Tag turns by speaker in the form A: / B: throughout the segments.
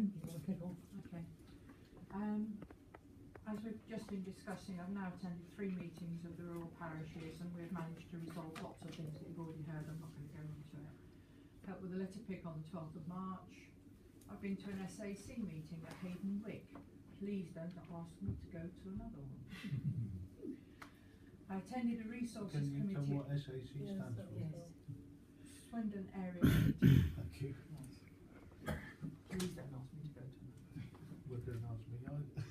A: morning. You want to kick off?
B: Okay. As we've just been discussing, I've now attended 3 meetings of the rural parishes, and we've managed to resolve lots of things that you've already heard. I'm not going to go into it. Helped with the litter pick on the 12th of March. I've been to an SAC meeting at Hayden Wick. Please don't ask me to go to another one. I attended a resources committee.
C: Can you tell what SAC stands for?
B: Yes. Swindon Area Committee.
C: Thank you.
B: Please don't ask me to go to another.
C: Well, don't ask me either.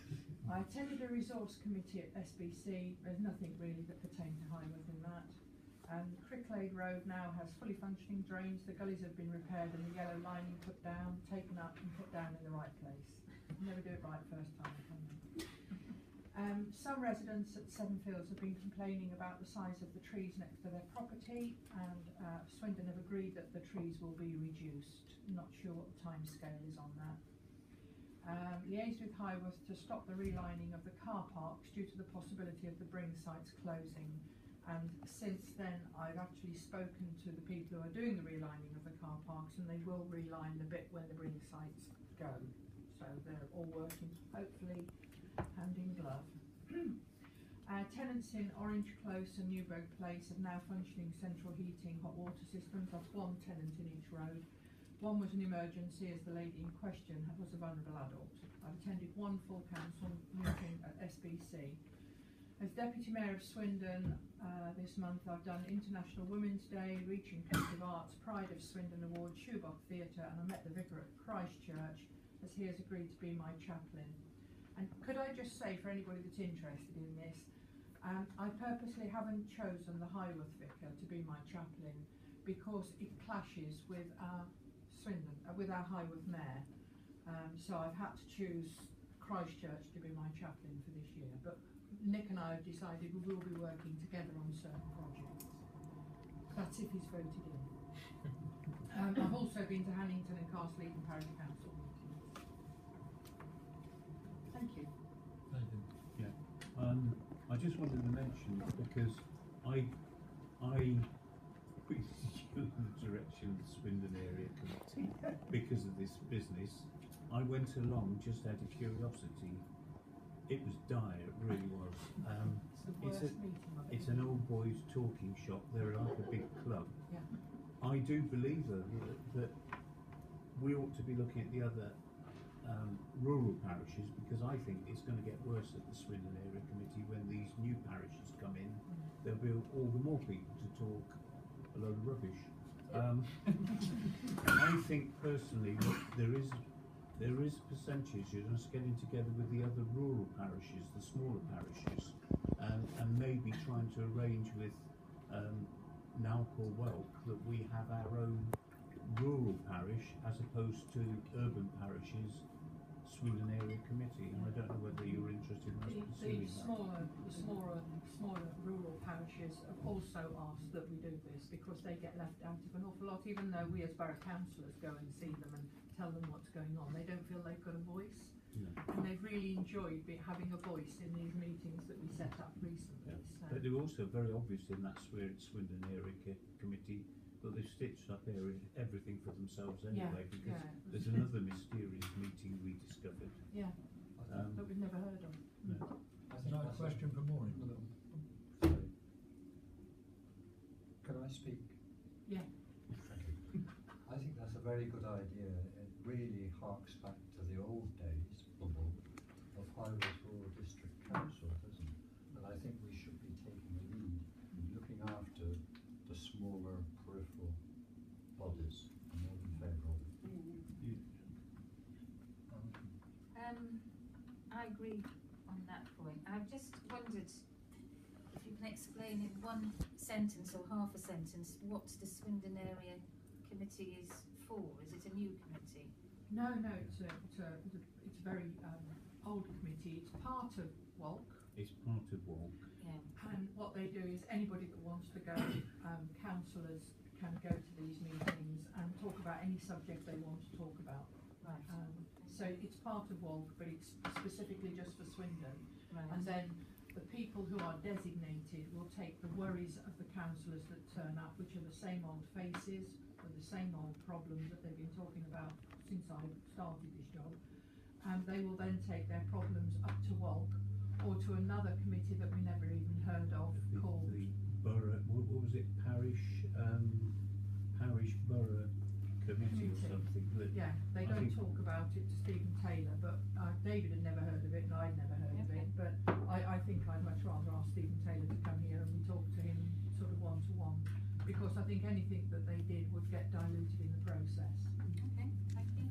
B: I attended a resource committee at SBC. There's nothing really that pertained to Highworth in that. And Cricklade Road now has fully functioning drains. The gullies have been repaired and the yellow lining put down, taken up and put down in the right place. Never do it right first time, can they? Some residents at Sevenfields have been complaining about the size of the trees next to their property, and Swindon have agreed that the trees will be reduced. Not sure what the time scale is on that. Liaised with Highworth to stop the relining of the car parks due to the possibility of the Bring sites closing, and since then I've actually spoken to the people who are doing the relining of the car parks, and they will reline the bit when the Bring sites go, so they're all working hopefully hand in glove. Tenants in Orange Close and Newburgh Place have now functioning central heating, hot water systems. That's 1 tenant in each road. One was an emergency, as the lady in question was a vulnerable adult. I've attended 1 full council meeting at SBC. As Deputy Mayor of Swindon this month, I've done International Women's Day, Reaching Creative Arts, Pride of Swindon Award, Shoebox Theatre, and I met the vicar at Christchurch, as he has agreed to be my chaplain. And could I just say, for anybody that's interested in this, I purposely haven't chosen the Highworth vicar to be my chaplain because it clashes with our Swindon, with our Highworth mayor. So I've had to choose Christchurch to be my chaplain for this year. But Nick and I have decided we will be working together on certain projects. That's if he's voted in. I've also been to Hannington and Castle Eden Parish Council meetings. Thank you.
C: Thank you. Yeah. I just wanted to mention, because I put you in the direction of the Swindon Area Committee because of this business. I went along just out of curiosity. It was dire, it really was. It's an old boys talking shop. They're like a big club.
B: Yeah.
C: I do believe though that we ought to be looking at the other rural parishes, because I think it's going to get worse at the Swindon Area Committee when these new parishes come in. There'll be all the more people to talk a load of rubbish. I think personally that there is a percentage of us getting together with the other rural parishes, the smaller parishes, and maybe trying to arrange with Nalcor Welk that we have our own rural parish as opposed to urban parishes Swindon Area Committee, and I don't know whether you're interested in us pursuing that.
B: The smaller rural parishes have also asked that we do this because they get left out of an awful lot, even though we as borough councillors go and see them and tell them what's going on. They don't feel they've got a voice. Yeah. And they've really enjoyed having a voice in these meetings that we set up recently.
C: Yeah.
B: So.
C: But they're also very obvious in that Swindon Area Committee that they've stitched up everything for themselves anyway, because there's another mysterious meeting we discovered.
B: Yeah, that we've never heard of.
C: No.
A: Can I have a question for Maureen?
D: Sorry. Can I speak?
B: Yeah.
D: I think that's a very good idea. It really harks back to the old days, bubble, of Highworth Rural District Council, doesn't it? And I think we should be taking a lead in looking after the smaller peripheral bodies. I'm more in favour of it.
E: I agree on that point. I've just wondered if you can explain in 1 sentence or half a sentence what the Swindon Area Committee is for. Is it a new committee?
B: No, it's a very old committee. It's part of WALC.
C: It's part of WALC.
E: Yeah.
B: And what they do is anybody that wants to go, councillors can go to these meetings and talk about any subject they want to talk about.
E: Right.
B: So it's part of WALC, but it's specifically just for Swindon.
E: Right.
B: And then the people who are designated will take the worries of the councillors that turn up, which are the same old faces, with the the same old problems that they've been talking about since I started this job. And they will then take their problems up to WALC or to another committee that we never even heard of called
C: the Borough, what was it, Parish Borough Committee or something. That
B: yeah, they
C: I
B: don't
C: think-
B: talk about it to Stephen Taylor, but David had never heard of it and I'd never heard of it. But I think I'd much rather ask Stephen Taylor to come here and we talk to him sort of one-to-one, because I think anything that they did would get diluted in the process.
E: Okay, thank you.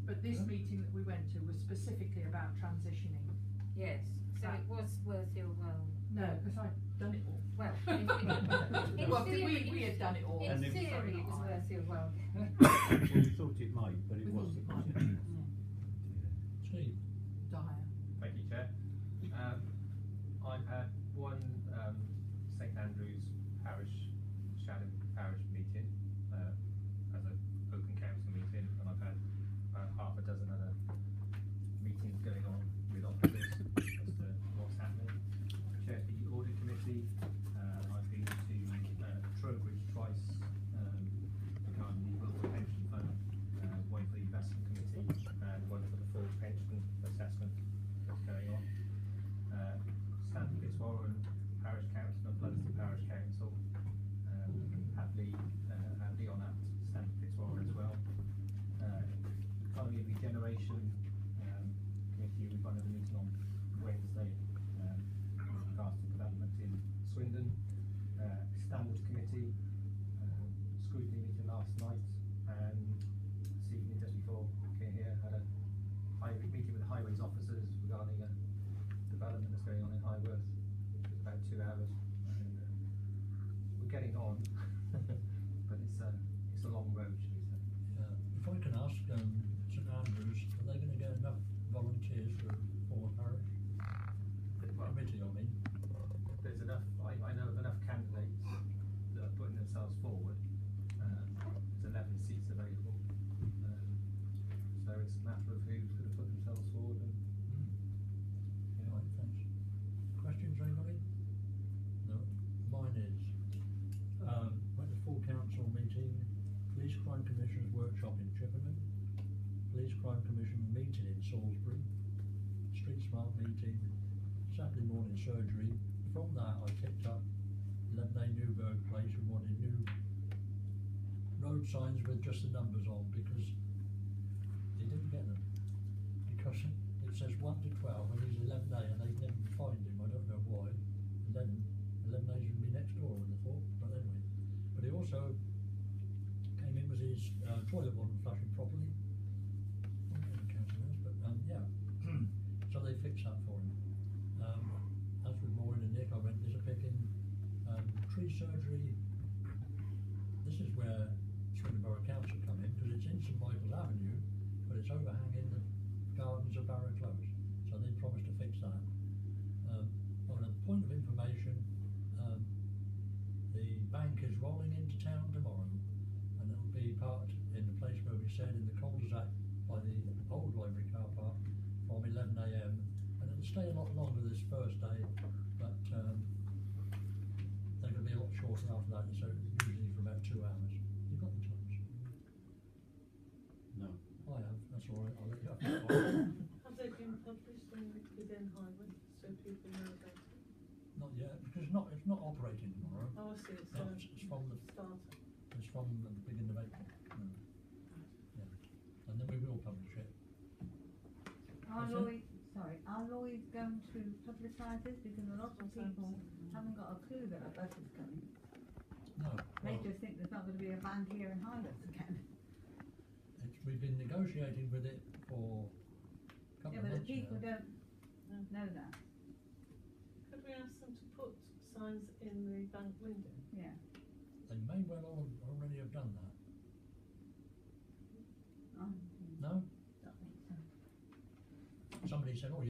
B: But this meeting that we went to was specifically about transitioning.
E: Yes, so it was worth your while.
B: No, because I'd done it all.
E: Well, in
B: Well,
E: theory,
B: we had done it all.
E: in
C: And it-
E: theory it was worth your while.
C: well, we thought it might, but it
B: We thought
C: wasn't.
B: it might.
A: Steve,
B: Dire.
F: Thank you, Chair. I've had one St Andrew's Shadow Parish meeting as an open council meeting, and I've had about half a dozen other meetings going on with officers as to what's happening. I chaired the audit committee. I've been to Trowbridge twice regarding the Wilton Pension Fund, one for the investment committee and one for the full pension assessment that's going on. Stanley Fitzwarren Parish Council and Bludston Parish Council have Lee on that Stanley Fitzwarren as well. Economy and Regeneration Committee, we've got another meeting on Wednesday with regards to development in Swindon. Standards Committee, scrutiny meeting last night, and this evening just before I came here had a meeting with the highways officers regarding a development that's going on in Highworth, which was about 2 hours. And, we're getting on, but it's a long road, shall we say.
A: if I can ask, St Andrews, are they going to get enough volunteers for Ford Parish?
F: Well,
A: Committee, I mean.
F: there's enough. I know of enough candidates that are putting themselves forward. There's 11 seats available, so it's a matter of who's going to put themselves forward. And
A: Right, thanks. Questions, anybody? No? Mine is, went to full council meeting, Police Crime Commission's workshop in Chippenham, Police Crime Commission meeting in Salisbury, Street Smart meeting, Saturday morning surgery. From that I picked up 11A Newburgh Place and wanted new road signs with just the numbers on, because they didn't get them. Because it says 1 to 12 and he's 11A and they never find him, I don't know why. 11A should be next door, I would have thought, but anyway. But he also came in with his toilet wasn't flushing properly. But yeah, so they fixed that for him. As with Maureen and Nick, I went, there's a picking, tree surgery. This is where Swindon Borough Council come in, because it's in St Michael's Avenue, but it's overhanging the gardens of Barrow Close, so they promised to fix that. On a point of information, the bank is rolling into town tomorrow, and it'll be parked in the place where we said, in the cul-de-sac by the old library car park from 11 AM, and it'll stay a lot longer this first day, but they're going to be a lot shorter after that, so usually for about 2 hours. You've got the times?
C: No.
A: I have, that's all right, I'll let you have that.
G: Have they been published within Highworth so people know about it?
A: Not yet, because it's not operating tomorrow.
G: Oh, I see, it's
A: No, it's from the
G: starter.
A: It's from the beginning of April. Yeah. And then we will publish it.
H: Are
A: Is it?
H: Lloyd going to publicise this, because a lot of people haven't got a clue that a bus is coming.
A: No.
H: They
A: Well,
H: just think there's not going to be a band here in Highworth again.
A: we've been negotiating with it for a couple
H: Yeah,
A: of
H: but the
A: months
H: people
A: now.
H: don't know that.
G: Could we ask them to put signs in the bank window?
H: Yeah.
A: They may well already have done that.